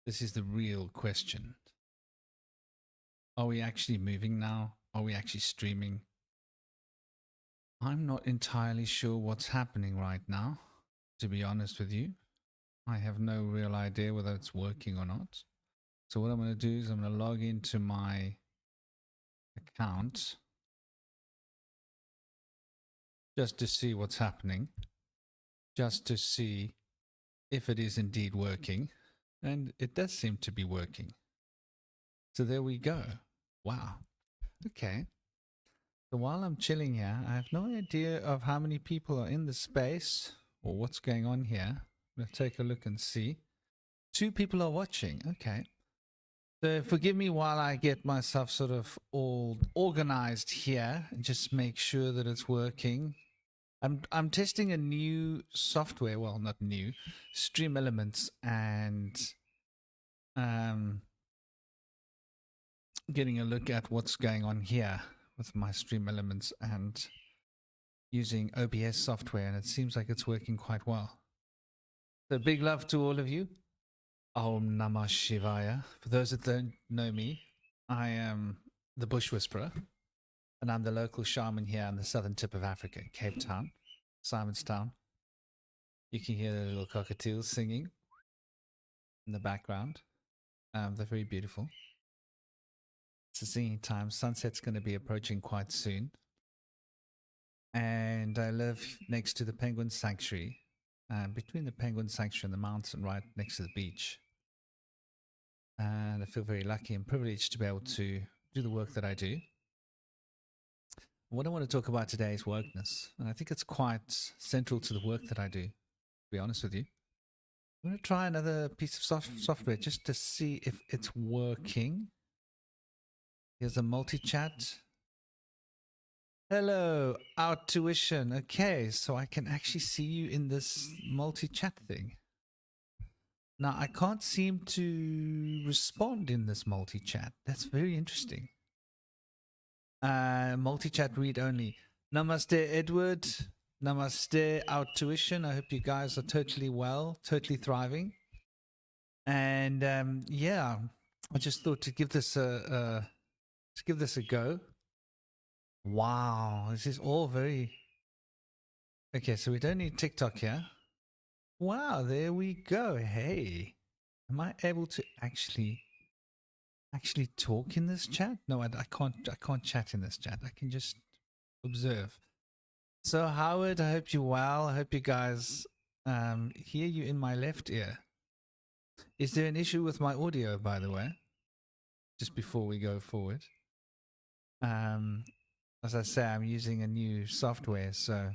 This is the real question. Are we actually moving now? Are we actually streaming? I'm not entirely sure what's happening right now, to be honest with you. I have no real idea whether it's working or not. So what I'm going to do is I'm going to log into my account just to see what's happening, just to see if it is indeed working. And it does seem to be working. So there we go. Wow. Okay. So while I'm chilling here, I have no idea of how many people are in the space or what's going on here. I'm going to take a look and see. 2 people are watching. Okay. So forgive me while I get myself sort of all organized here and just make sure that it's working. I'm testing a new software, well, not new, Stream Elements, and getting a look at what's going on here with my Stream Elements and using OBS software, and it seems like it's working quite well. So big love to all of you. Om Namah Shivaya. For those that don't know me, I am the Bush Whisperer, and I'm the local shaman here on the southern tip of Africa, Cape Town, Simonstown. You can hear the little cockatiels singing in the background. They're very beautiful. It's the singing time. Sunset's going to be approaching quite soon. And I live next to the Penguin Sanctuary, between the Penguin Sanctuary and the mountain right next to the beach. And I feel very lucky and privileged to be able to do the work that I do. What I want to talk about today is wokeness. And I think it's quite central to the work that I do, to be honest with you. I'm going to try another piece of software just to see if it's working. Here's a multi-chat. Hello, our tuition. Okay, so I can actually see you in this multi-chat thing. Now, I can't seem to respond in this multi-chat. That's very interesting. Multi-chat read only. Namaste, Edward. Namaste, our tuition. I hope you guys are totally well, totally thriving. And yeah, I just thought to give this a go. Wow, this is all very... Okay, so we don't need TikTok here. Wow, there we go. Hey, am I able to actually talk in this chat? No, I can't chat in this chat. I can just observe. So Howard, I hope you're well. I hope you guys hear you in my left ear. Is there an issue with my audio, by the way? Just before we go forward. As I say, I'm using a new software, so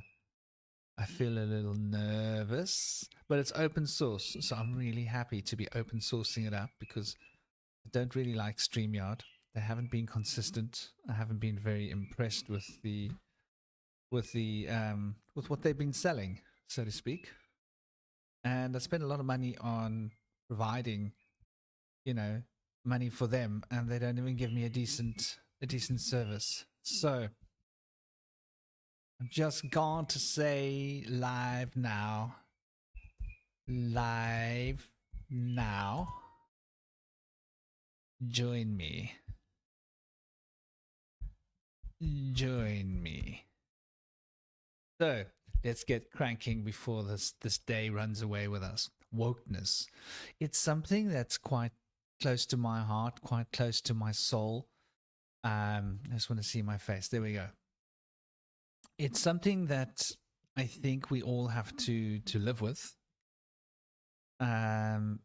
I feel a little nervous, but it's open source, so I'm really happy to be open sourcing it up because I don't really like StreamYard. They haven't been consistent. I haven't been very impressed with what they've been selling, so to speak. And I spent a lot of money on providing, money for them, and they don't even give me a decent service. So I'm just going to say live now. Live now. Join me. Join me. So let's get cranking before this day runs away with us. Wokeness. It's something that's quite close to my heart, quite close to my soul. I just want to see my face. There we go. It's something that I think we all have to live with. The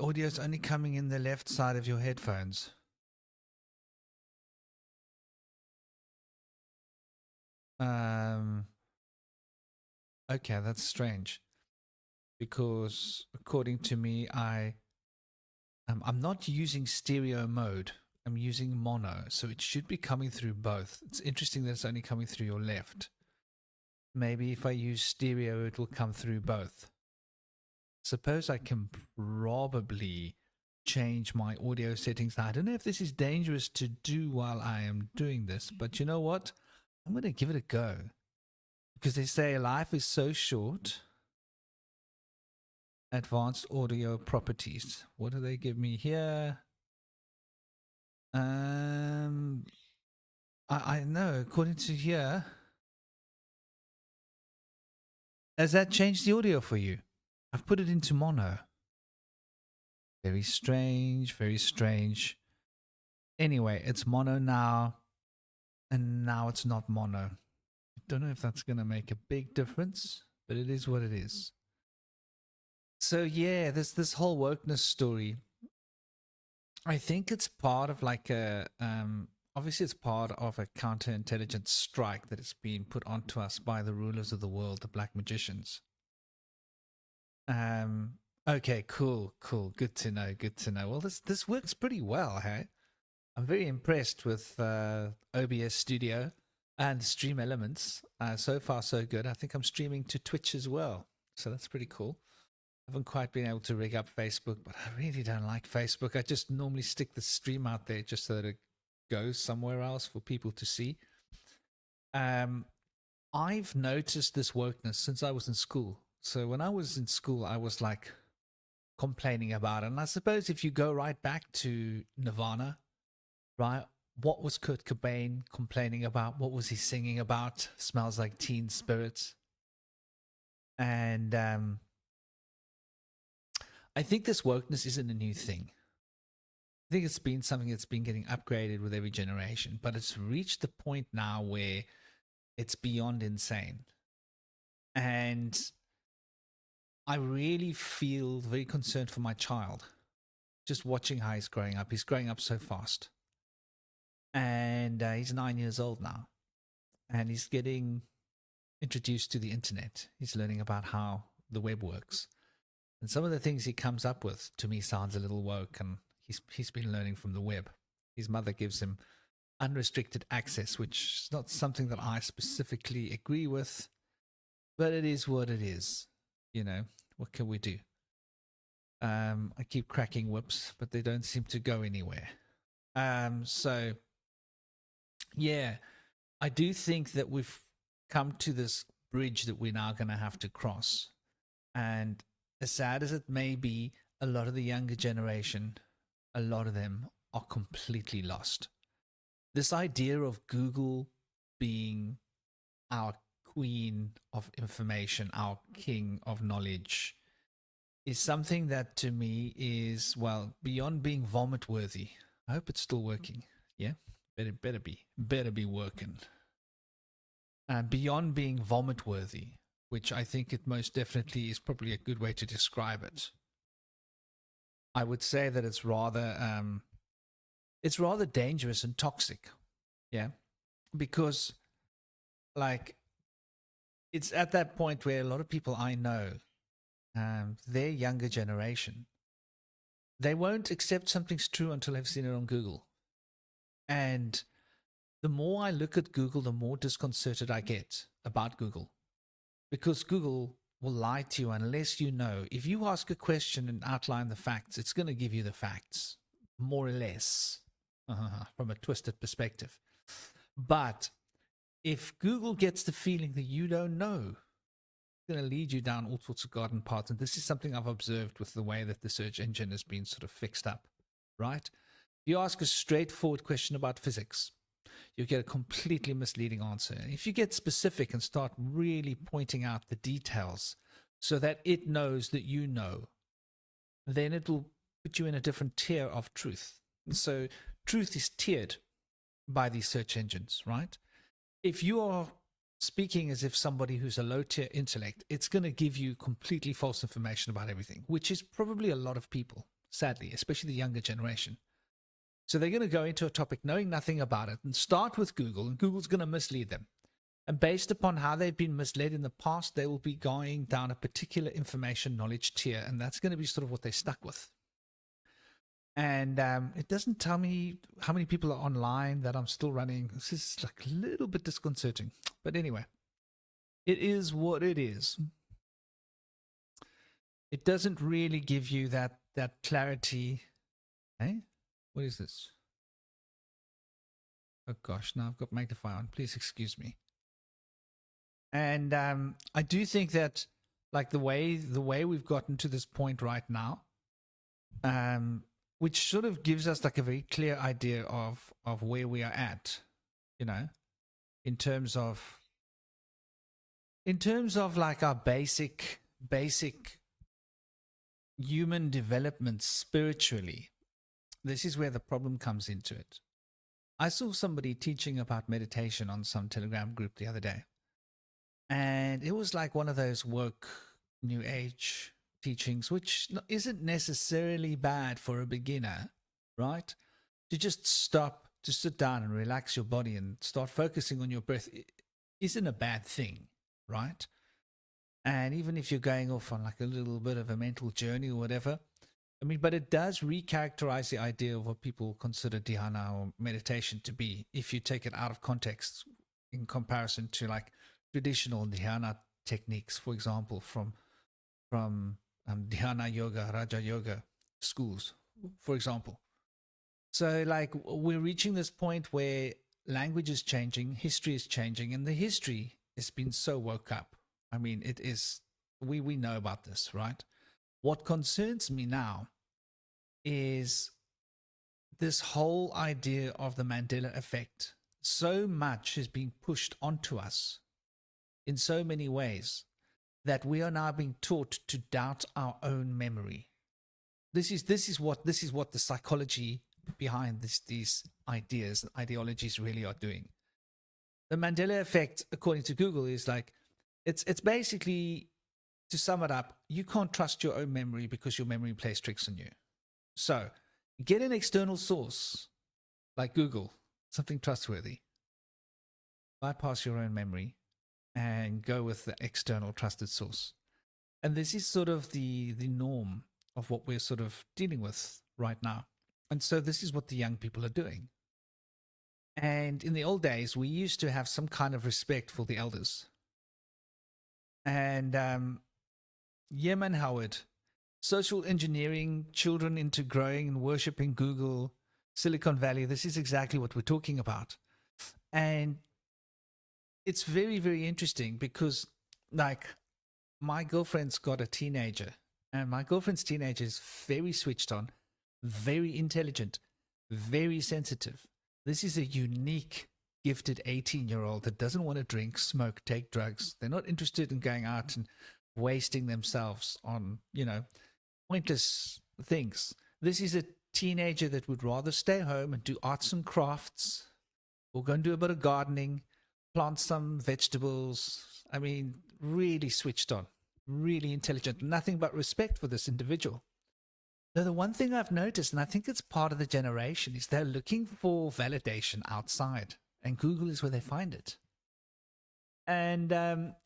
audio is only coming in the left side of your headphones. Okay, that's strange. Because according to me, I'm not using stereo mode. I'm using mono, so it should be coming through both. It's interesting that it's only coming through your left. Maybe if I use stereo, it will come through both. Suppose I can probably change my audio settings. Now, I don't know if this is dangerous to do while I am doing this, but you know what? I'm going to give it a go. Because they say life is so short. Advanced audio properties. What do they give me here? I know, according to here. Has that changed the audio for you? I've put it into mono. Very strange, very strange. Anyway, it's mono now, and now it's not mono. I don't know if that's going to make a big difference, but it is what it is. So yeah, this whole wokeness story, I think it's part of like a obviously it's part of a counterintelligence strike that is being put onto us by the rulers of the world, the black magicians. Okay, cool. Good to know. Well, this works pretty well, hey? I'm very impressed with OBS Studio and Stream Elements. So far, so good. I think I'm streaming to Twitch as well, so that's pretty cool. I haven't quite been able to rig up Facebook, but I really don't like Facebook. I just normally stick the stream out there just so that it goes somewhere else for people to see. I've noticed this wokeness since I was in school. So when I was in school, I was like complaining about it. And I suppose if you go right back to Nirvana, right, what was Kurt Cobain complaining about? What was he singing about? Smells Like Teen Spirit. And I think this wokeness isn't a new thing. I think it's been something that's been getting upgraded with every generation, but it's reached the point now where it's beyond insane. And I really feel very concerned for my child. Just watching how he's growing up. He's growing up so fast. And he's 9 years old now. And he's getting introduced to the internet. He's learning about how the web works. And some of the things he comes up with, to me, sounds a little woke. And he's been learning from the web. His mother gives him unrestricted access, which is not something that I specifically agree with. But it is what it is. You know, what can we do? I keep cracking whips, but they don't seem to go anywhere. So, yeah, I do think that we've come to this bridge that we're now going to have to cross. And as sad as it may be, a lot of the younger generation, a lot of them are completely lost. This idea of Google being our queen of information, our king of knowledge, is something that to me is, well, beyond being vomit worthy. I hope it's still working. Yeah, better be working. Beyond being vomit worthy, which I think it most definitely is probably a good way to describe it. I would say that it's rather dangerous and toxic. Yeah, because like it's at that point where a lot of people I know, their younger generation, they won't accept something's true until they've seen it on Google. And the more I look at Google, the more disconcerted I get about Google. Because Google will lie to you unless you know. If you ask a question and outline the facts, it's going to give you the facts, more or less, from a twisted perspective. But if Google gets the feeling that you don't know, it's going to lead you down all sorts of garden paths. And this is something I've observed with the way that the search engine has been sort of fixed up, right? You ask a straightforward question about physics, you get a completely misleading answer. If you get specific and start really pointing out the details so that it knows that you know, then it will put you in a different tier of truth. So truth is tiered by these search engines, right? If you are speaking as if somebody who's a low tier intellect, it's going to give you completely false information about everything, which is probably a lot of people, sadly, especially the younger generation. So they're going to go into a topic knowing nothing about it and start with Google, and Google's going to mislead them. And based upon how they've been misled in the past, they will be going down a particular information knowledge tier, and that's going to be sort of what they're stuck with. And it doesn't tell me how many people are online that I'm still running. This is like a little bit disconcerting. But anyway, it is what it is. It doesn't really give you that clarity. Hey? What is this? Oh gosh, now I've got magnify on. Please excuse me. And I do think that like the way we've gotten to this point right now, which sort of gives us like a very clear idea of where we are at, you know, in terms of like our basic human development spiritually. This is where the problem comes into it. I saw somebody teaching about meditation on some Telegram group the other day, and it was like one of those woke new age teachings, which isn't necessarily bad for a beginner, right? To just stop, to sit down and relax your body and start focusing on your breath isn't a bad thing, right? And even if you're going off on like a little bit of a mental journey or whatever, I mean, but it does recharacterize the idea of what people consider dhyana or meditation to be, if you take it out of context in comparison to like traditional dhyana techniques, for example, from dhyana yoga, raja yoga schools, for example. So like we're reaching this point where language is changing, history is changing, and the history has been so woke up. I mean, it is, we know about this, right? What concerns me now is this whole idea of the Mandela effect. So much is being pushed onto us in so many ways that we are now being taught to doubt our own memory. This is what the psychology behind these ideas and ideologies really are doing. The Mandela effect, according to Google, is like it's basically, to sum it up, you can't trust your own memory because your memory plays tricks on you. So get an external source like Google, something trustworthy. Bypass your own memory and go with the external trusted source. And this is sort of the norm of what we're sort of dealing with right now. And so this is what the young people are doing. And in the old days, we used to have some kind of respect for the elders. And Yemen Howard, social engineering children into growing and worshipping Google, Silicon Valley. This is exactly what we're talking about. And it's very, very interesting because, like, my girlfriend's got a teenager, and my girlfriend's teenager is very switched on, very intelligent, very sensitive. This is a unique, gifted 18-year-old that doesn't want to drink, smoke, take drugs. They're not interested in going out and wasting themselves on, you know, pointless things. This is a teenager that would rather stay home and do arts and crafts, or go and do a bit of gardening, plant some vegetables. I mean, really switched on, really intelligent, nothing but respect for this individual. Now, the one thing I've noticed, and I think it's part of the generation, is they're looking for validation outside, and Google is where they find it. And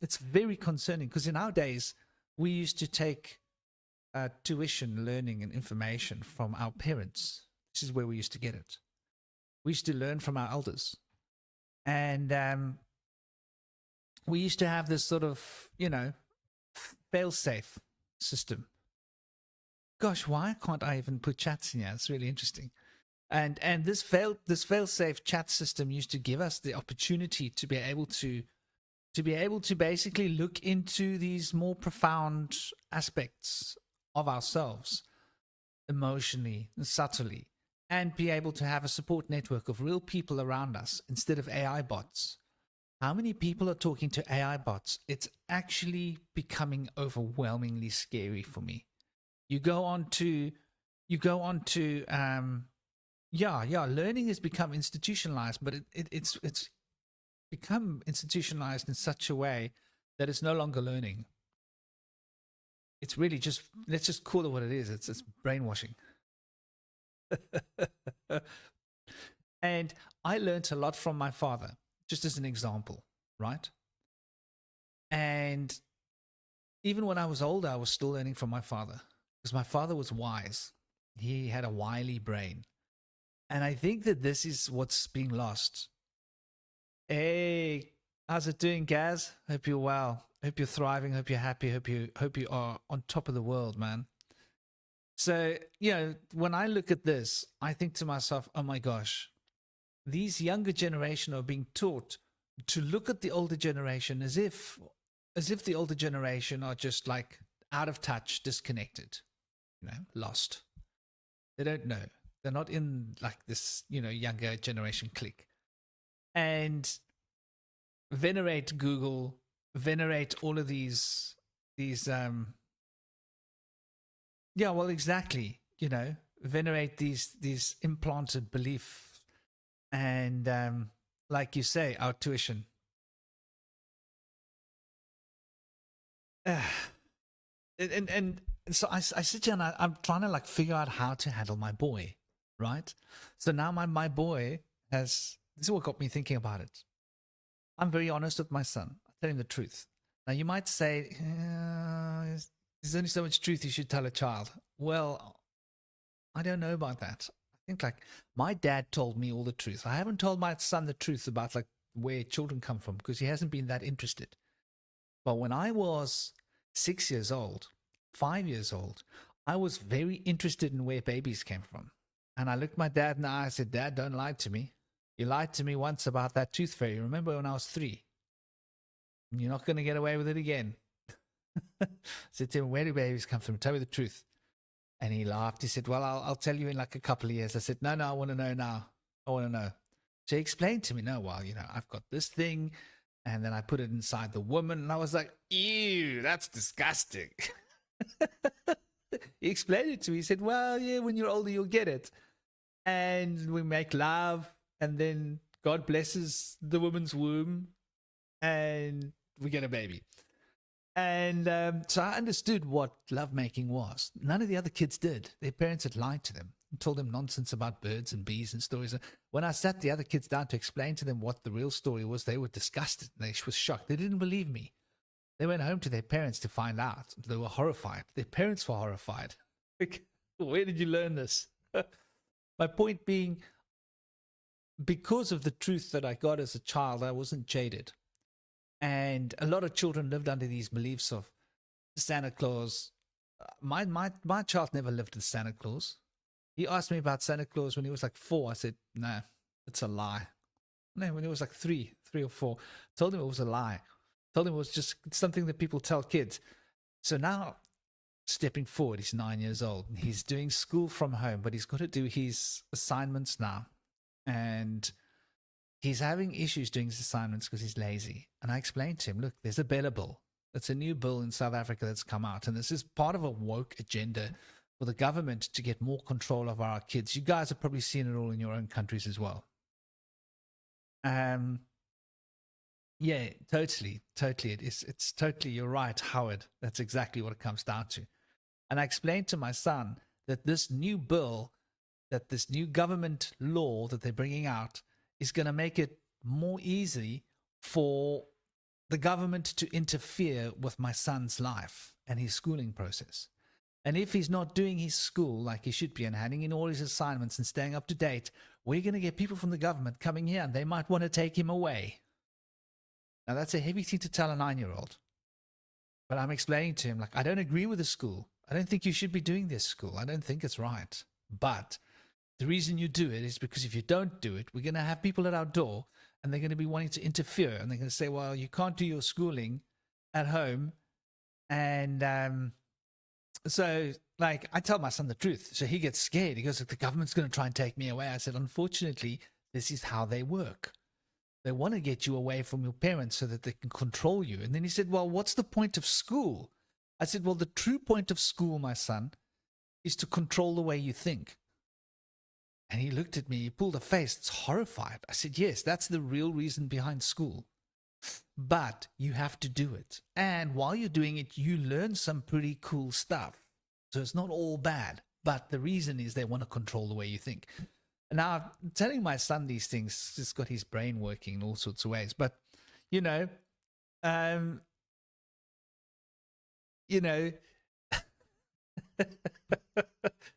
it's very concerning because in our days, we used to take tuition, learning, and information from our parents. This is where we used to get it. We used to learn from our elders. And we used to have this sort of, you know, fail-safe system. Gosh, why can't I even put chats in here? It's really interesting. And this fail-safe chat system used to give us the opportunity to be able to basically look into these more profound aspects of ourselves, emotionally and subtly, and be able to have a support network of real people around us instead of AI bots. How many people are talking to AI bots? It's actually becoming overwhelmingly scary for me. You go on to learning has become institutionalized, but it's become institutionalized in such a way that it's no longer learning. It's really just, let's just call it what it is. It's brainwashing. And I learned a lot from my father, just as an example, right? And even when I was older, I was still learning from my father because my father was wise. He had a wily brain. And I think that this is what's being lost. Hey, how's it doing, Gaz? Hope you're well. Hope you're thriving. Hope you're happy. Hope you are on top of the world, man. So, you know, when I look at this, I think to myself, oh my gosh, these younger generation are being taught to look at the older generation as if as if the older generation are just like out of touch, disconnected, lost. They don't know. They're not in like this, younger generation clique. And venerate Google, venerate all of these yeah, well, exactly, venerate these implanted belief, and like you say, our tuition. And so I sit here and I'm trying to like figure out how to handle my boy, right? So now my boy this is what got me thinking about it. I'm very honest with my son. I tell him the truth. Now you might say, there's only so much truth you should tell a child. Well, I don't know about that. I think like my dad told me all the truth. I haven't told my son the truth about like where children come from because he hasn't been that interested. But when I was 6 years old, 5 years old, I was very interested in where babies came from. And I looked my dad in the eye. I said, Dad, don't lie to me. You lied to me once about that tooth fairy. Remember when I was 3? You're not going to get away with it again. I said to him, where do babies come from? Tell me the truth. And he laughed. He said, well, I'll tell you in like a couple of years. I said, no, I want to know now. I want to know. So he explained to me, no, well, I've got this thing. And then I put it inside the woman. And I was like, ew, that's disgusting. He explained it to me. He said, well, yeah, when you're older, you'll get it. And we make love. And then God blesses the woman's womb. And we get a baby. And so I understood what lovemaking was. None of the other kids did. Their parents had lied to them and told them nonsense about birds and bees and stories. When I sat the other kids down to explain to them what the real story was, they were disgusted. They were shocked. They didn't believe me. They went home to their parents to find out. They were horrified. Their parents were horrified. Like, where did you learn this? My point being, because of the truth that I got as a child, I wasn't jaded. And a lot of children lived under these beliefs of Santa Claus. My child never lived with Santa Claus. He asked me about Santa Claus when he was like 4. I said, nah, it's a lie. No, when he was like 3 or 4. Told him it was a lie. Told him it was just something that people tell kids. So now, stepping forward, he's 9 years old. He's doing school from home, but he's got to do his assignments now. And he's having issues doing his assignments because he's lazy. And I explained to him, look, there's a Bella bill. It's a new bill in South Africa that's come out. And this is part of a woke agenda for the government to get more control of our kids. You guys have probably seen it all in your own countries as well. Yeah, totally. It's totally, you're right, Howard. That's exactly what it comes down to. And I explained to my son that this new bill, that this new government law that they're bringing out is going to make it more easy for the government to interfere with my son's life and his schooling process. And if he's not doing his school like he should be and handing in all his assignments and staying up to date, we're going to get people from the government coming here and they might want to take him away. Now, that's a heavy thing to tell a 9-year-old. But I'm explaining to him, like, I don't agree with the school. I don't think you should be doing this school. I don't think it's right. But the reason you do it is because if you don't do it, we're going to have people at our door and they're going to be wanting to interfere. And they're going to say, well, you can't do your schooling at home. And so, like, I tell my son the truth. So he gets scared. He goes, the government's going to try and take me away. I said, unfortunately, this is how they work. They want to get you away from your parents so that they can control you. And then he said, well, what's the point of school? I said, well, the true point of school, my son, is to control the way you think. And he looked at me, he pulled a face, it's horrified. I said, yes, that's the real reason behind school. But you have to do it. And while you're doing it, you learn some pretty cool stuff. So it's not all bad. But the reason is they want to control the way you think. Now, telling my son these things just got his brain working in all sorts of ways. But,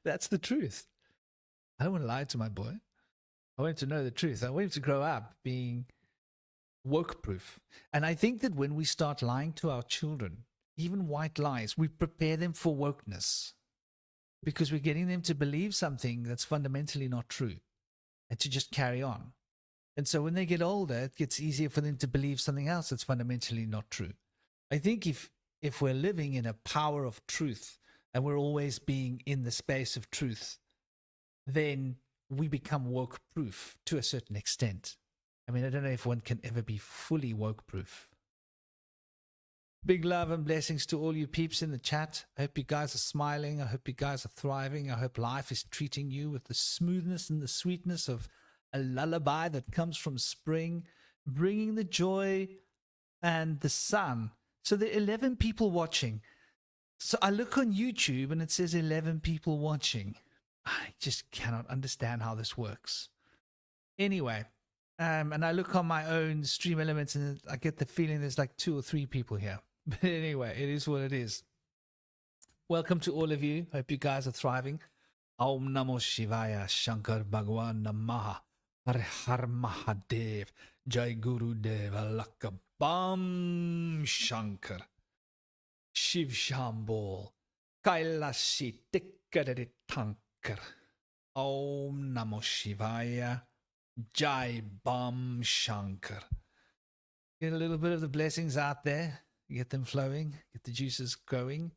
that's the truth. I don't want to lie to my boy. I want him to know the truth. I want him to grow up being woke proof. And I think that when we start lying to our children, even white lies, we prepare them for wokeness. Because we're getting them to believe something that's fundamentally not true and to just carry on. And so when they get older, it gets easier for them to believe something else that's fundamentally not true. I think if we're living in a power of truth and we're always being in the space of truth, then we become woke proof to a certain extent. I mean, I don't know if one can ever be fully woke proof. Big love and blessings to all you peeps in the chat. I hope you guys are smiling. I hope you guys are thriving. I hope life is treating you with the smoothness and the sweetness of a lullaby that comes from spring, bringing the joy and the sun. So there are 11 people watching. So I look on YouTube and it says 11 people watching. I just cannot understand how this works. Anyway, and I look on my own Stream Elements and I get the feeling there's like 2 or 3 people here. But anyway, it is what it is. Welcome to all of you. Hope you guys are thriving. Om Namo Shivaya, Shankar Bhagwan Namaha, Har Har Mahadev, Jai Guru Deva Lakka Bam Shankar, Shiv Shambol, Kailashi Tikkarari Tankar. Om Namo Shivaya, Jai Bam Shankar. Get a little bit of the blessings out there. Get them flowing, get the juices going.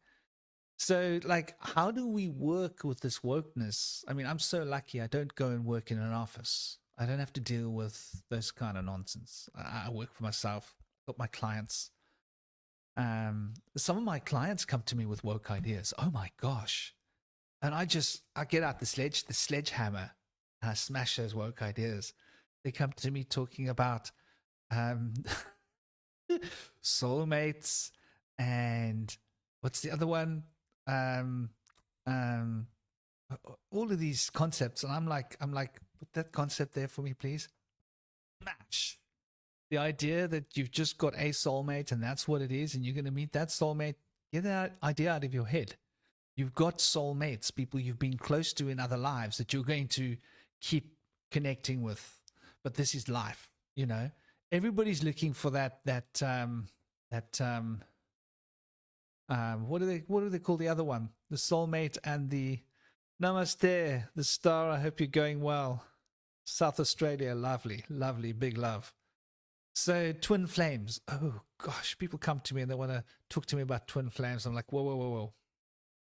So, like, how do we work with this wokeness? I mean, I'm so lucky I don't go and work in an office. I don't have to deal with this kind of nonsense. I work for myself, got my clients. Some of my clients come to me with woke ideas. Oh my gosh. And I get out the sledgehammer, and I smash those woke ideas. They come to me talking about soulmates and what's the other one? All of these concepts, and I'm like, put that concept there for me, please. Match the idea that you've just got a soulmate and that's what it is, and you're going to meet that soulmate. Get that idea out of your head. You've got soulmates, people you've been close to in other lives that you're going to keep connecting with. But this is life, you know. Everybody's looking for that what do they call the other one? The soulmate and the namaste, the star. I hope you're going well. South Australia, lovely, big love. So twin flames. Oh gosh, people come to me and they want to talk to me about twin flames. I'm like, whoa.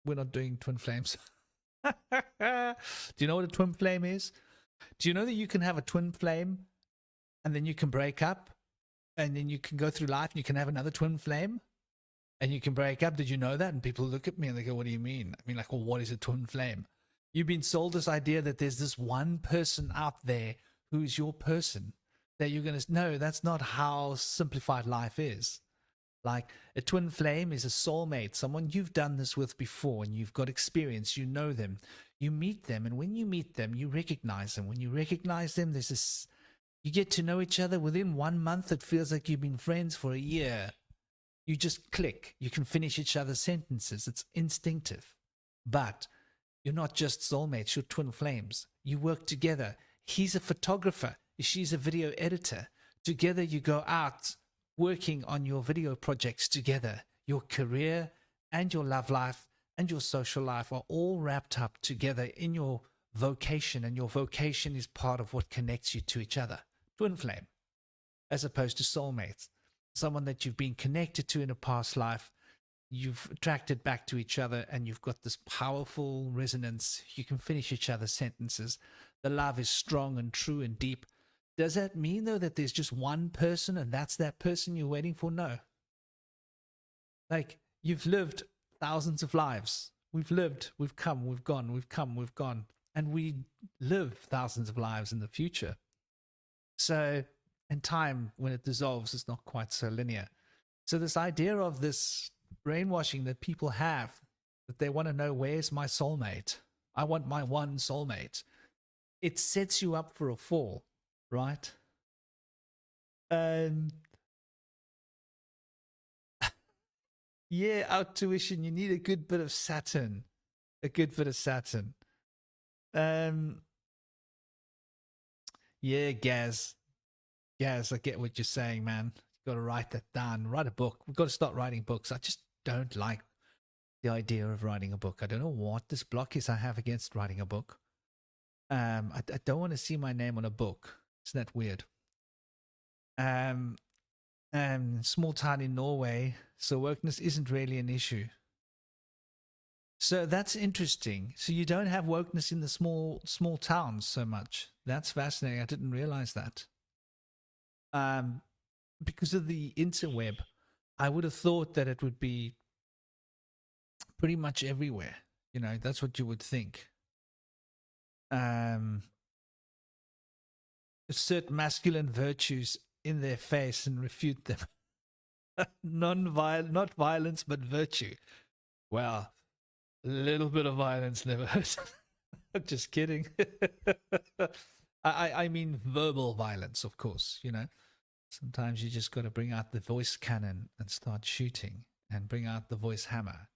We're not doing twin flames. Do you know what a twin flame is? Do you know that you can have a twin flame and then you can break up and then you can go through life and you can have another twin flame and you can break up? Did you know that? And people look at me and they go, what do you mean? I mean, like, well, what is a twin flame? You've been sold this idea that there's this one person out there who's your person, that you're going to, no, that's not how simplified life is. Like, a twin flame is a soulmate, someone you've done this with before and you've got experience, you know them, you meet them, and when you meet them, you recognize them. When you recognize them, there's this, you get to know each other within 1 month. It feels like you've been friends for a year. You just click. You can finish each other's sentences. It's instinctive. But you're not just soulmates, you're twin flames. You work together. He's a photographer. She's a video editor. Together you go out working on your video projects together. Your career and your love life and your social life are all wrapped up together in your vocation, and your vocation is part of what connects you to each other. Twin flame, as opposed to soulmates. Someone that you've been connected to in a past life, you've attracted back to each other, and you've got this powerful resonance. You can finish each other's sentences. The love is strong and true and deep. Does that mean, though, that there's just one person and that's that person you're waiting for? No. Like, you've lived thousands of lives. We've lived, we've come, we've gone, we've come, we've gone. And we live thousands of lives in the future. So, and time, when it dissolves, is not quite so linear. So this idea of this brainwashing that people have, that they want to know, where's my soulmate? I want my one soulmate. It sets you up for a fall, right? Yeah, out tuition, you need a good bit of Saturn. A good bit of Saturn. Yeah, Gaz, I get what you're saying, man. You've got to write that down. Write a book. We've got to start writing books. I just don't like the idea of writing a book. I don't know what this block is I have against writing a book. I don't want to see my name on a book. Isn't that weird? And small town in Norway, so wokeness isn't really an issue. So that's interesting. So you don't have wokeness in the small towns so much. That's fascinating. I didn't realize that. Um, because of the interweb, I would have thought that it would be pretty much everywhere. You know, that's what you would think. Assert masculine virtues in their face and refute them. Not violence, but virtue. Well, a little bit of violence never hurts. Just kidding. I mean verbal violence, of course. You know, sometimes you just got to bring out the voice cannon and start shooting, and bring out the voice hammer.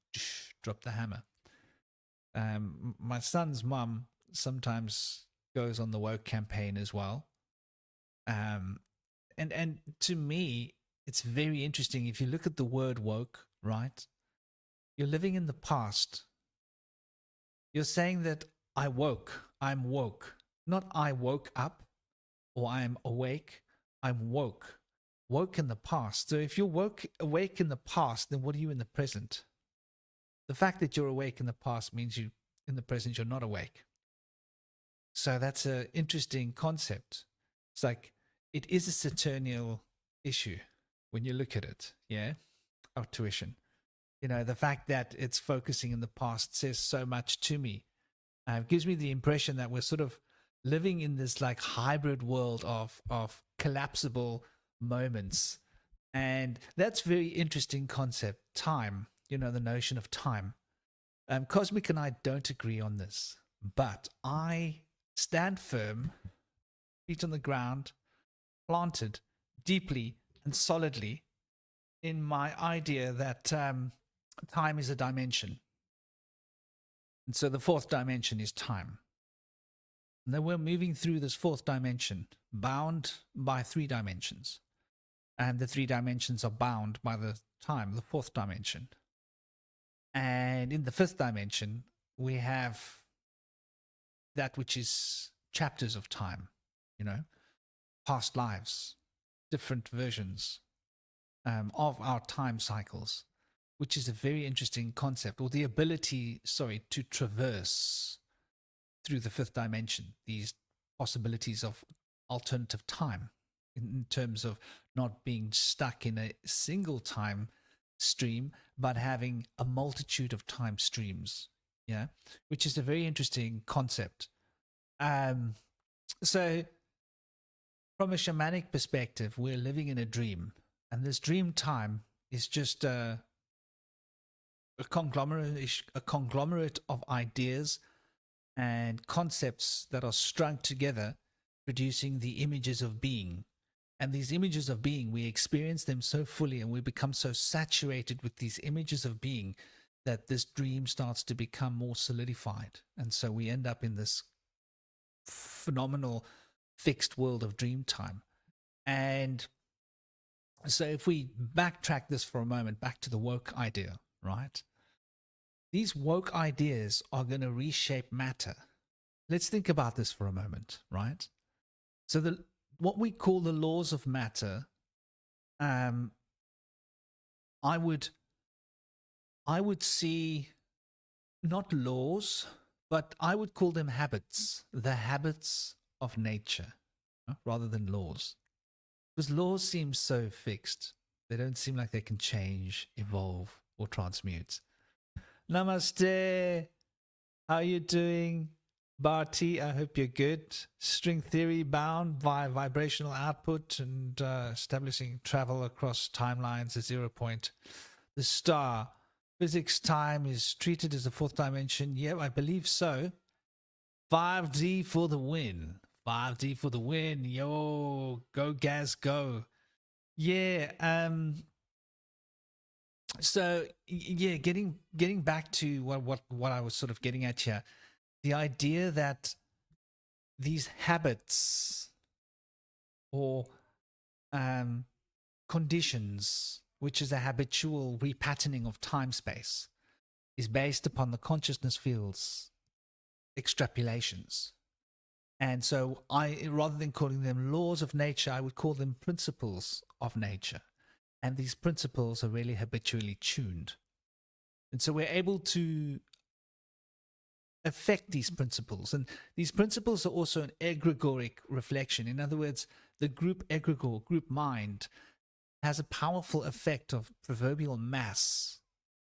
Drop the hammer. My son's mum sometimes goes on the woke campaign as well. And to me, it's very interesting. If you look at the word woke, right? You're living in the past. You're saying that I'm woke. Not I woke up or I'm awake. I'm woke. Woke in the past. So if you're awake in the past, then what are you in the present? The fact that you're awake in the past means you in the present you're not awake. So that's an interesting concept. It's like it is a Saturnial issue when you look at it, yeah? Our tuition. You know, the fact that it's focusing in the past says so much to me. It gives me the impression that we're sort of living in this like hybrid world of collapsible moments. And that's very interesting concept. Time, you know, the notion of time. Cosmic and I don't agree on this, but I stand firm, feet on the ground, planted deeply and solidly in my idea that time is a dimension. And so the fourth dimension is time. And then we're moving through this fourth dimension, bound by three dimensions. And the three dimensions are bound by the time, the fourth dimension. And in the fifth dimension, we have that which is chapters of time, you know, past lives, different versions of our time cycles, which is a very interesting concept, or the ability, to traverse through the fifth dimension, these possibilities of alternative time in terms of not being stuck in a single time stream, but having a multitude of time streams, yeah, which is a very interesting concept. So from a shamanic perspective, we're living in a dream, and this dream time is just a conglomerate of ideas and concepts that are strung together, producing the images of being. And these images of being, we experience them so fully and we become so saturated with these images of being that this dream starts to become more solidified. And so we end up in this phenomenal fixed world of dream time. And so if we backtrack this for a moment, back to the woke idea, right? These woke ideas are going to reshape matter. Let's think about this for a moment, right? So what we call the laws of matter, I would see not laws, but I would call them habits, the habits of nature, rather than laws. Because laws seem so fixed. They don't seem like they can change, evolve, or transmute. Namaste. How are you doing? Barty, I hope you're good. String theory bound by vibrational output and establishing travel across timelines at 0 point. The star. Physics time is treated as a fourth dimension. Yeah, I believe so. 5D for the win. 5D for the win. Yo, go Gaz, go. Yeah, so yeah, getting back to what I was sort of getting at here, the idea that these habits or conditions, which is a habitual repatterning of time space, is based upon the consciousness field's extrapolations. And so rather than calling them laws of nature, I would call them principles of nature. And these principles are really habitually tuned. And so we're able to affect these principles. And these principles are also an egregoric reflection. In other words, the group egregore, group mind, has a powerful effect of proverbial mass,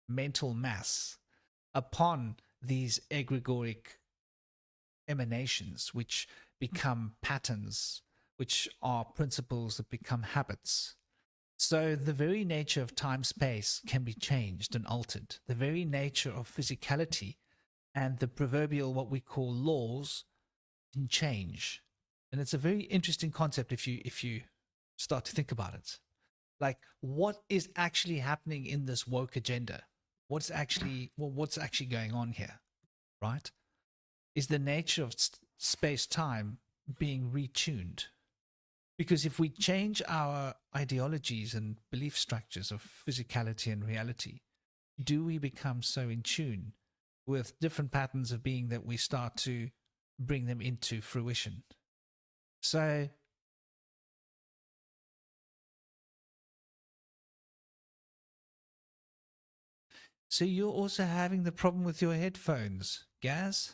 mental mass, upon these egregoric emanations, which become patterns, which are principles that become habits. So the very nature of time space can be changed and altered. The very nature of physicality and the proverbial what we call laws can change. And it's a very interesting concept if you start to think about it. Like, what is actually happening in this woke agenda? What's actually going on here, right? Is the nature of space time being retuned? Because if we change our ideologies and belief structures of physicality and reality, do we become so in tune with different patterns of being that we start to bring them into fruition? So you're also having the problem with your headphones, Gaz?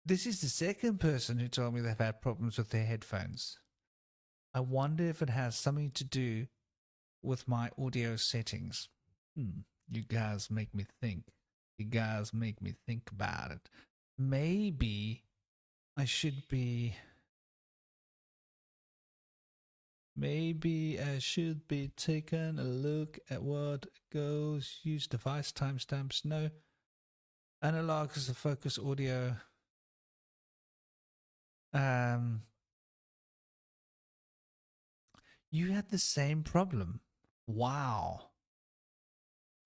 This is the second person who told me they've had problems with their headphones. I wonder if it has something to do with my audio settings. You guys make me think. You guys make me think about it. Maybe I should be taking a look at what goes. Use device timestamps. No. Analog is the focus audio. You had the same problem. Wow.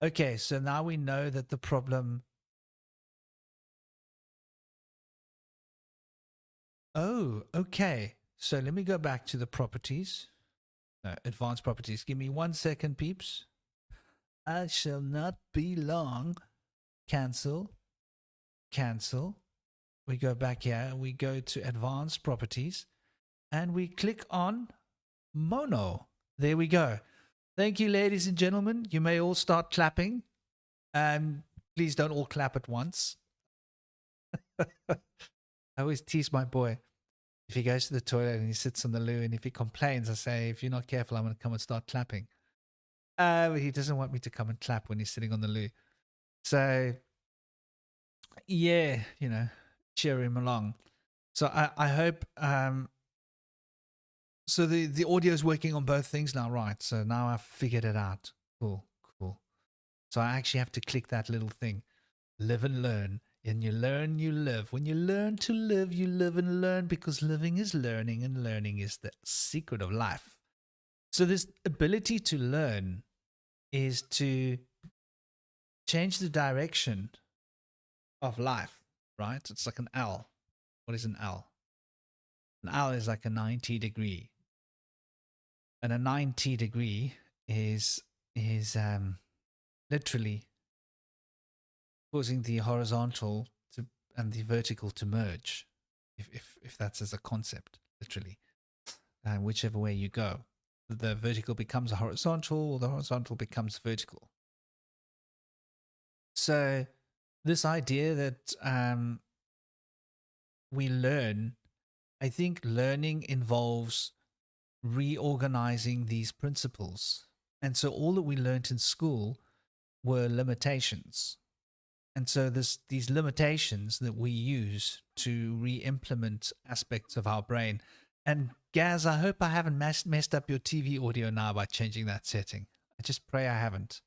Okay, so now we know that the problem. Oh, okay. So let me go back to the properties. No, advanced properties. Give me 1 second, peeps. I shall not be long. Cancel. Cancel. We go back here. We go to advanced properties. And we click on mono. There we go. Thank you, ladies and gentlemen. You may all start clapping. Please don't all clap at once. I always tease my boy. If he goes to the toilet and he sits on the loo and if he complains, I say, if you're not careful, I'm going to come and start clapping. He doesn't want me to come and clap when he's sitting on the loo. So, yeah, cheer him along. So I hope... so the audio is working on both things now, right? So now I've figured it out. Cool. So I actually have to click that little thing. Live and learn. And you learn, you live. When you learn to live, you live and learn, because living is learning and learning is the secret of life. So this ability to learn is to change the direction of life, right? It's like an L. What is an L? An L is like a 90 degree. And a 90 degree is literally causing the horizontal and the vertical to merge, if that's as a concept, literally. Whichever way you go, the vertical becomes a horizontal, or the horizontal becomes vertical. So this idea that we learn, I think learning involves reorganizing these principles. And so all that we learned in school were limitations. And so these limitations that we use to re-implement aspects of our brain. And Gaz, I hope I haven't messed up your TV audio now by changing that setting. I just pray I haven't.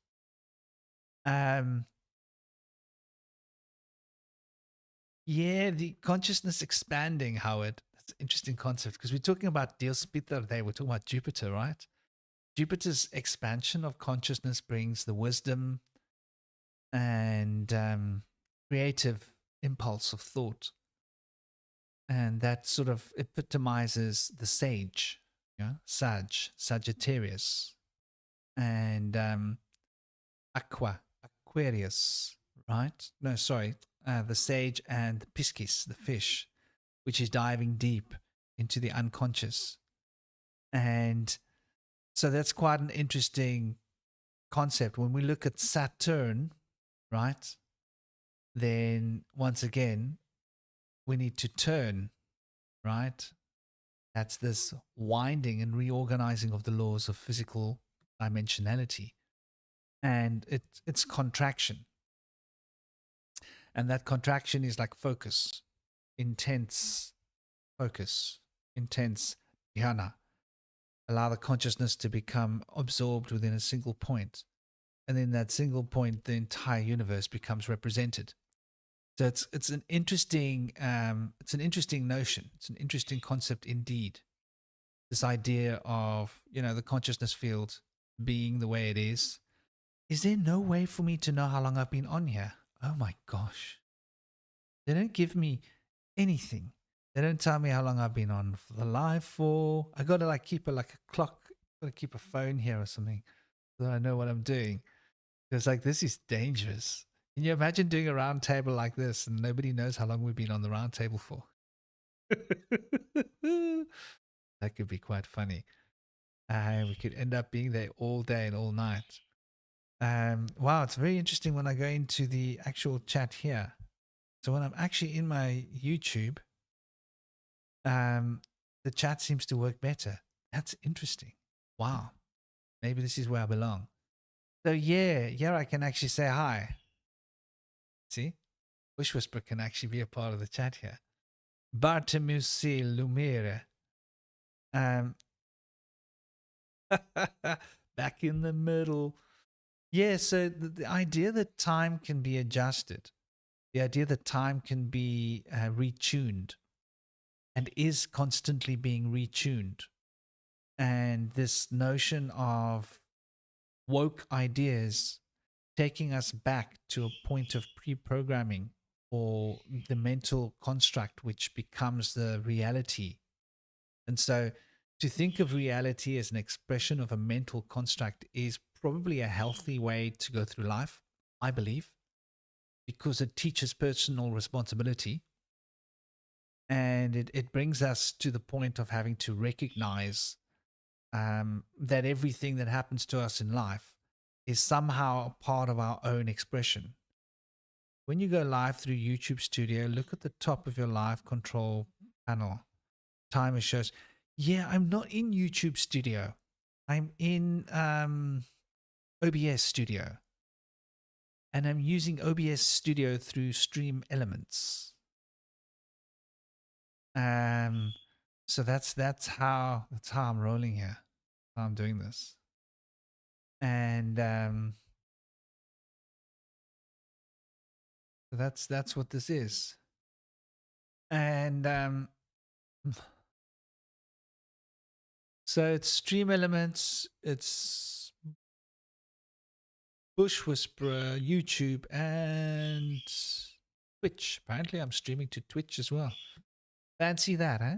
Yeah, the consciousness expanding, Howard. That's an interesting concept, because we're talking about Dios Peter there. We're talking about Jupiter, right? Jupiter's expansion of consciousness brings the wisdom and creative impulse of thought. And that sort of epitomizes the sage, Sagittarius, and Aquarius, right? No, sorry, the sage and Piscis, the fish, which is diving deep into the unconscious. And so that's quite an interesting concept. When we look at Saturn, right, then once again, we need to turn, right? That's this winding and reorganizing of the laws of physical dimensionality. And it's contraction. And that contraction is like focus, intense focus, intense dhyana. Allow the consciousness to become absorbed within a single point. And in that single point, the entire universe becomes represented. So it's an interesting notion. It's an interesting concept indeed. This idea of, the consciousness field being the way it is. Is there no way for me to know how long I've been on here? Oh my gosh. They don't give me anything. They don't tell me how long I've been on the live for. I got to keep it like a clock. Got to keep a phone here or something so that I know what I'm doing. It's this is dangerous. Can you imagine doing a round table like this and nobody knows how long we've been on the round table for? That could be quite funny. We could end up being there all day and all night. Wow, it's very interesting when I go into the actual chat here. So when I'm actually in my YouTube, the chat seems to work better. That's interesting. Wow. Maybe this is where I belong. So yeah, I can actually say hi. See? Bush Whisper can actually be a part of the chat here. Bartemusi Lumire. Back in the middle. Yeah, so the idea that time can be adjusted, the idea that time can be retuned and is constantly being retuned, and this notion of woke ideas taking us back to a point of pre-programming or the mental construct which becomes the reality. And so to think of reality as an expression of a mental construct is probably a healthy way to go through life, I believe, because it teaches personal responsibility. And it brings us to the point of having to recognize that everything that happens to us in life is somehow a part of our own expression. When you go live through YouTube Studio, look at the top of your live control panel. Timer shows, yeah, I'm not in YouTube Studio. I'm in OBS Studio. And I'm using OBS Studio through Stream Elements. So that's how I'm rolling here. How I'm doing this. And so that's what this is. And so it's Stream Elements, it's Bush Whisperer, YouTube, and Twitch. Apparently I'm streaming to Twitch as well. Fancy that, huh?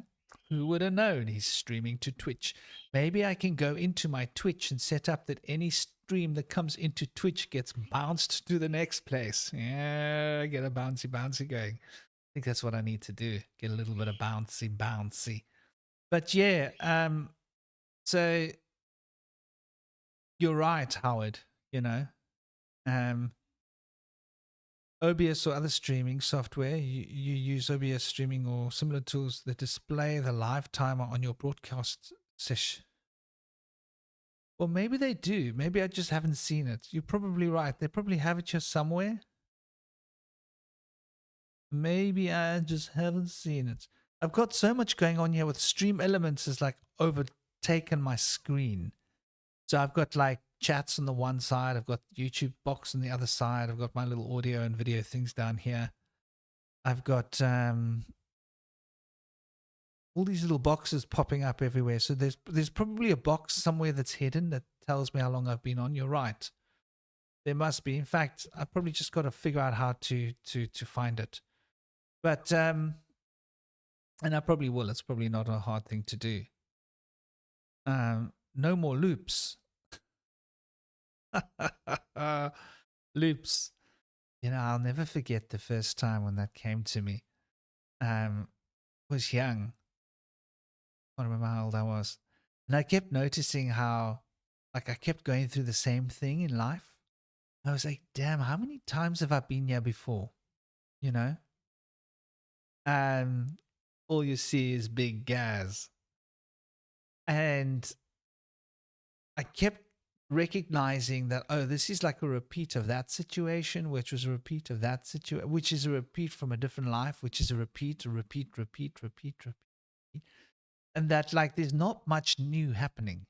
Who would have known he's streaming to Twitch? Maybe I can go into my Twitch and set up that any stream that comes into Twitch gets bounced to the next place. Yeah, get a bouncy going. I think that's what I need to do. Get a little bit of bouncy. But yeah, so you're right, Howard, OBS or other streaming software, you use OBS streaming or similar tools that display the live timer on your broadcast session. Well, maybe they do. Maybe I just haven't seen it. You're probably right. They probably have it here somewhere. Maybe I just haven't seen it. I've got so much going on here with Stream Elements is overtaken my screen. So I've got chats on the one side, I've got YouTube box on the other side, I've got my little audio and video things down here. I've got all these little boxes popping up everywhere. So there's probably a box somewhere that's hidden that tells me how long I've been on. You're right. There must be. In fact, I probably just got to figure out how to find it. But and I probably will. It's probably not a hard thing to do. No more loops. Loops. I'll never forget the first time when that came to me. I was young I don't remember how old I was. And I kept noticing how, like, I kept going through the same thing in life. I was like, damn, how many times have I been here before? You know? And all you see is big gas. And I kept recognizing that, oh, this is like a repeat of that situation, which was a repeat of that situation, which is a repeat from a different life, which is a repeat, repeat. And that, like, there's not much new happening,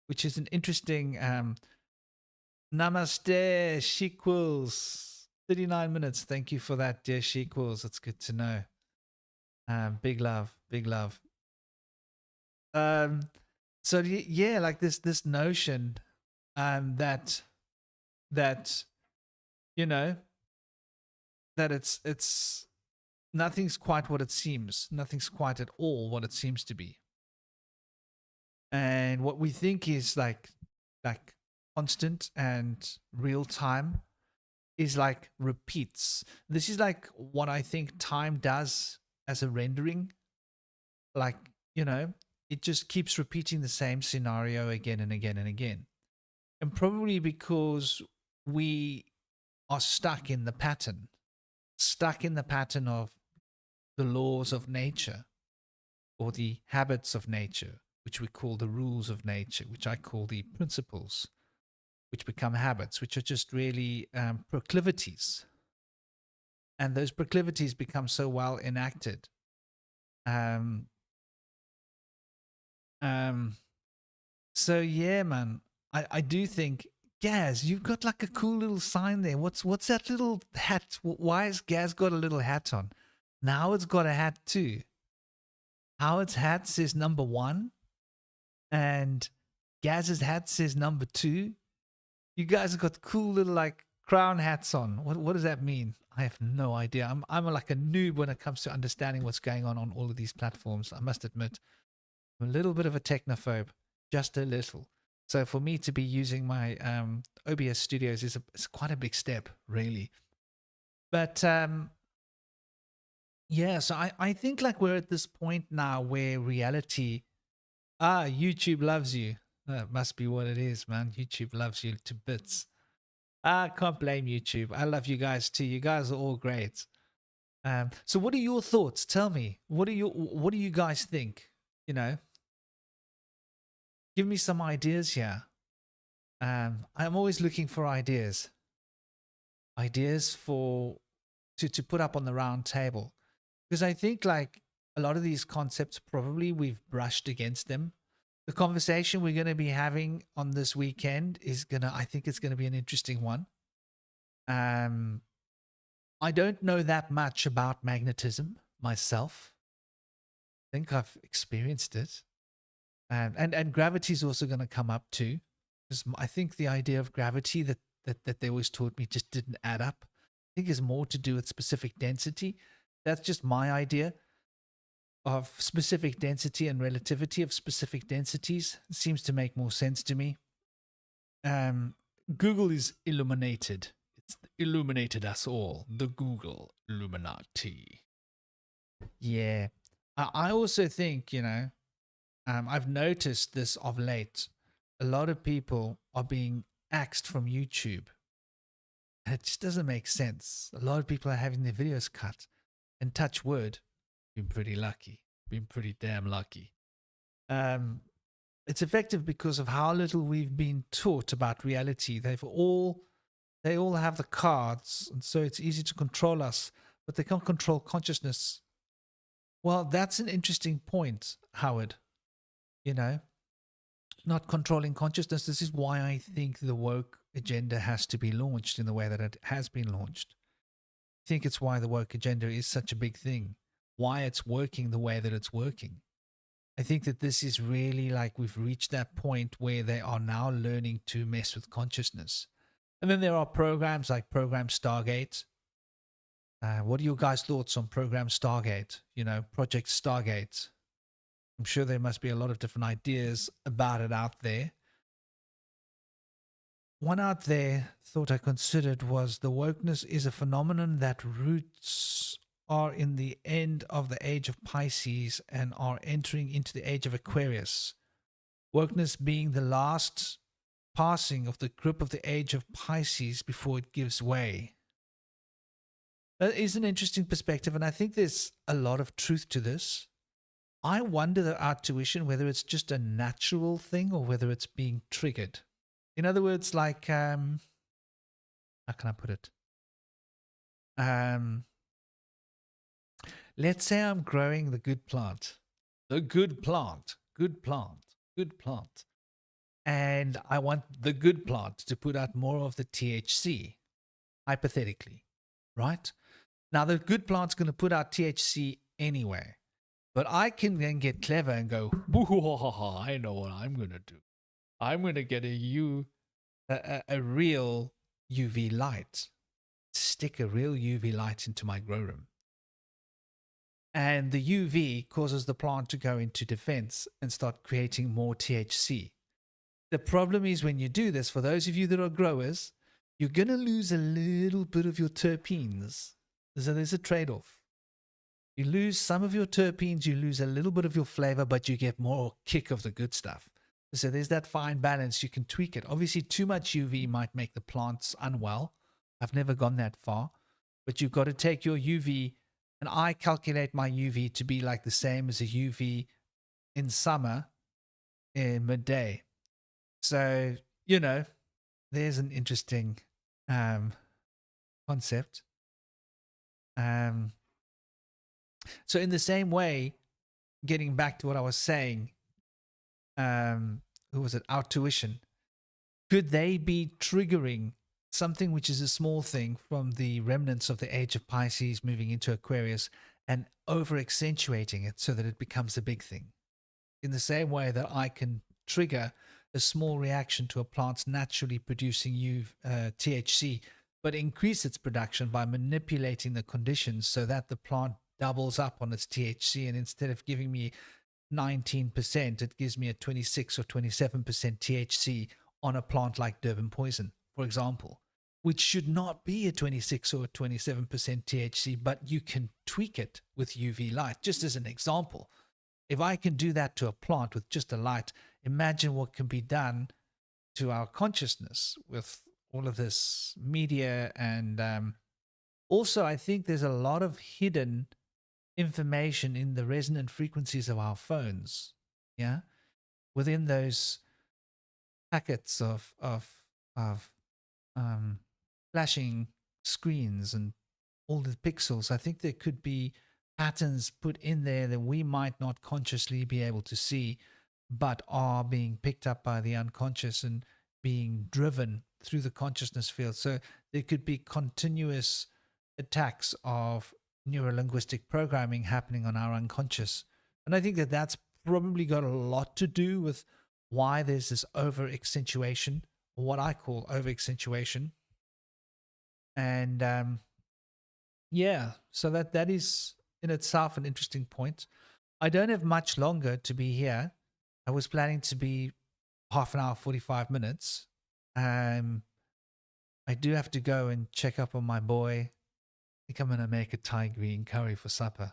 which is an interesting namaste, Shequels. 39 minutes. Thank you for that, dear Shequels. It's good to know. Big love, big love. So yeah, like this notion that that you know that it's nothing's quite what it seems. Nothing's quite at all what it seems to be. And what we think is like constant and real time is like repeats. This is like what I think time does as a rendering. Like, you know, it just keeps repeating the same scenario again and again and again. And probably because we are stuck in the pattern of the laws of nature or the habits of nature, which we call the rules of nature, which I call the principles, which become habits, which are just really proclivities. And those proclivities become so well enacted. Um, um, so yeah, man, I do think Gaz, you've got like a cool little sign there. What's that little hat? Why has Gaz got a little hat on? Now it's got a hat too. Howard's hat says number 1, and Gaz's hat says number 2. You guys have got cool little like crown hats on. What does that mean? I have no idea. I'm like a noob when it comes to understanding what's going on all of these platforms. I must admit, I'm a little bit of a technophobe, just a little. So for me to be using my OBS Studios is quite a big step, really. But yeah, so I think like we're at this point now where reality, YouTube loves you. That must be what it is, man. YouTube loves you to bits. I can't blame YouTube. I love you guys too. You guys are all great. So what are your thoughts? Tell me. What do you guys think? You know, give me some ideas here. I'm always looking for ideas. Ideas for to put up on the round table. Because I think like a lot of these concepts probably we've brushed against them. The conversation we're going to be having on this weekend I think it's going to be an interesting one. I don't know that much about magnetism myself. I think I've experienced it. And gravity is also going to come up too. Because I think the idea of gravity that they always taught me just didn't add up. I think is more to do with specific density. That's just my idea of specific density and relativity of specific densities. It seems to make more sense to me. Google is illuminated. It's illuminated us all. The Google Illuminati. Yeah. I also think, I've noticed this of late. A lot of people are being axed from YouTube. And it just doesn't make sense. A lot of people are having their videos cut. And touch wood, been pretty lucky. Been pretty damn lucky. It's effective because of how little we've been taught about reality. They all have the cards, and so it's easy to control us, but they can't control consciousness. Well, that's an interesting point, Howard. Not controlling consciousness. This is why I think the woke agenda has to be launched in the way that it has been launched. I think it's why the woke agenda is such a big thing, why it's working the way that it's working. I think that this is really like we've reached that point where they are now learning to mess with consciousness. And then there are programs like Program Stargate. What are your guys' thoughts on Program Stargate? Project Stargate. I'm sure there must be a lot of different ideas about it out there. One out there thought I considered was the wokeness is a phenomenon that roots are in the end of the age of Pisces and are entering into the age of Aquarius. Wokeness being the last passing of the grip of the age of Pisces before it gives way. That is an interesting perspective, and I think there's a lot of truth to this. I wonder that our tuition, whether it's just a natural thing or whether it's being triggered. In other words, like, how can I put it? Let's say I'm growing the good plant, and I want the good plant to put out more of the THC, hypothetically, right? Now, the good plant's going to put out THC anyway, but I can then get clever and go, I know what I'm going to do. I'm going to get a real UV light, stick a real UV light into my grow room. And the UV causes the plant to go into defense and start creating more THC. The problem is when you do this, for those of you that are growers, you're going to lose a little bit of your terpenes. So there's a trade-off. You lose some of your terpenes, you lose a little bit of your flavor, but you get more kick of the good stuff. So there's that fine balance. You can tweak it. Obviously, too much UV might make the plants unwell. I've never gone that far. But you've got to take your UV, and I calculate my UV to be like the same as a UV in summer in midday. So, there's an interesting concept. So in the same way, getting back to what I was saying, who was it? Our tuition. Could they be triggering something which is a small thing from the remnants of the age of Pisces moving into Aquarius and over accentuating it so that it becomes a big thing? In the same way that I can trigger a small reaction to a plant's naturally producing THC, but increase its production by manipulating the conditions so that the plant doubles up on its THC, and instead of giving me 19%, it gives me a 26 or 27% THC on a plant like Durban Poison, for example, which should not be a 26 or 27% THC, but you can tweak it with UV light, just as an example. If I can do that to a plant with just a light, imagine what can be done to our consciousness with all of this media. And also, I think there's a lot of hidden information in the resonant frequencies of our phones, within those packets of flashing screens and all the pixels. I think there could be patterns put in there that we might not consciously be able to see, but are being picked up by the unconscious and being driven through the consciousness field. So there could be continuous attacks of neurolinguistic programming happening on our unconscious. And I think that that's probably got a lot to do with why there's this over accentuation, or what I call over accentuation. And so that is in itself an interesting point. I don't have much longer to be here. I was planning to be half an hour, 45 minutes. I do have to go and check up on my boy. I think I'm going to make a Thai green curry for supper.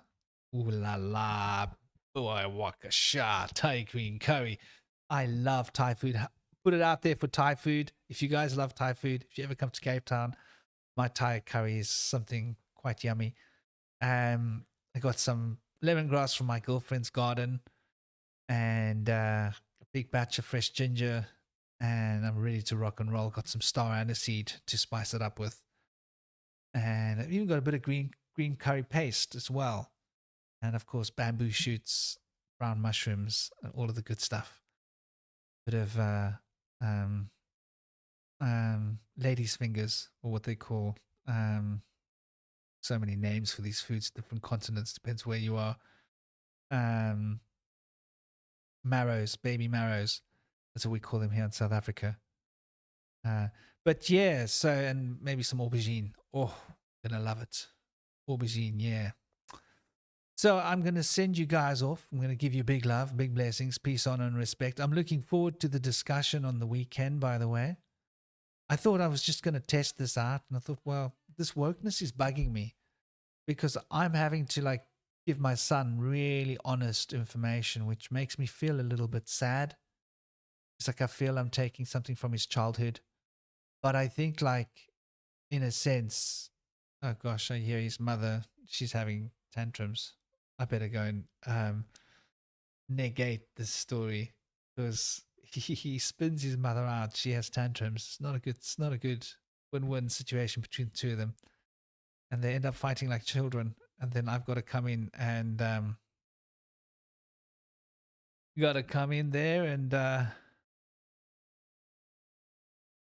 Ooh la la. Boy, wakasha. Thai green curry. I love Thai food. Put it out there for Thai food. If you guys love Thai food, if you ever come to Cape Town, my Thai curry is something quite yummy. I got some lemongrass from my girlfriend's garden and a big batch of fresh ginger, and I'm ready to rock and roll. Got some star aniseed to spice it up with, and I've even got a bit of green curry paste as well, and of course bamboo shoots, brown mushrooms, and all of the good stuff. Bit of ladies' fingers, or what they call so many names for these foods, different continents, depends where you are. Marrows, baby marrows, that's what we call them here in South Africa. But yeah, so, and maybe some aubergine. Oh, gonna love it. Aubergine, yeah. So I'm going to send you guys off. I'm going to give you big love, big blessings, peace, honor, and respect. I'm looking forward to the discussion on the weekend, by the way. I thought I was just going to test this out, and I thought, well, this wokeness is bugging me. because I'm having to like give my son really honest information, which makes me feel a little bit sad. It's like I feel I'm taking something from his childhood. But I think, like, in a sense, oh gosh, I hear his mother. She's having tantrums. I better go and negate this story because he spins his mother out. She has tantrums. It's not a good. It's not a good win-win situation between the two of them, and they end up fighting like children. And then I've got to come in and got to come in there and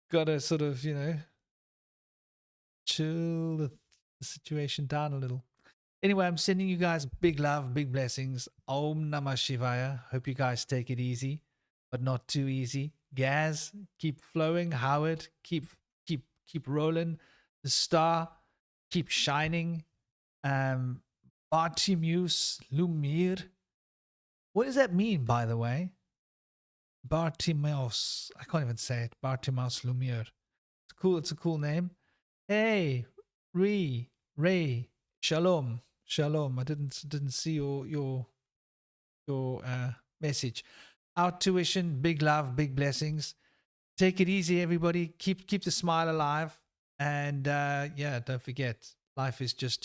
got to sort of chill the situation down a little. Anyway, I'm sending you guys big love, big blessings. Om Namah Shivaya. Hope you guys take it easy, but not too easy. Gaz, keep flowing. Howard, keep rolling. The star, keep shining. Bartimeus Lumir. What does that mean, by the way? Bartimeus. I can't even say it. Bartimeus Lumir. It's cool. It's a cool name. Hey, Ray, Shalom. I didn't see your message. Out tuition, big love, big blessings. Take it easy, everybody. Keep the smile alive, and yeah, don't forget, life is just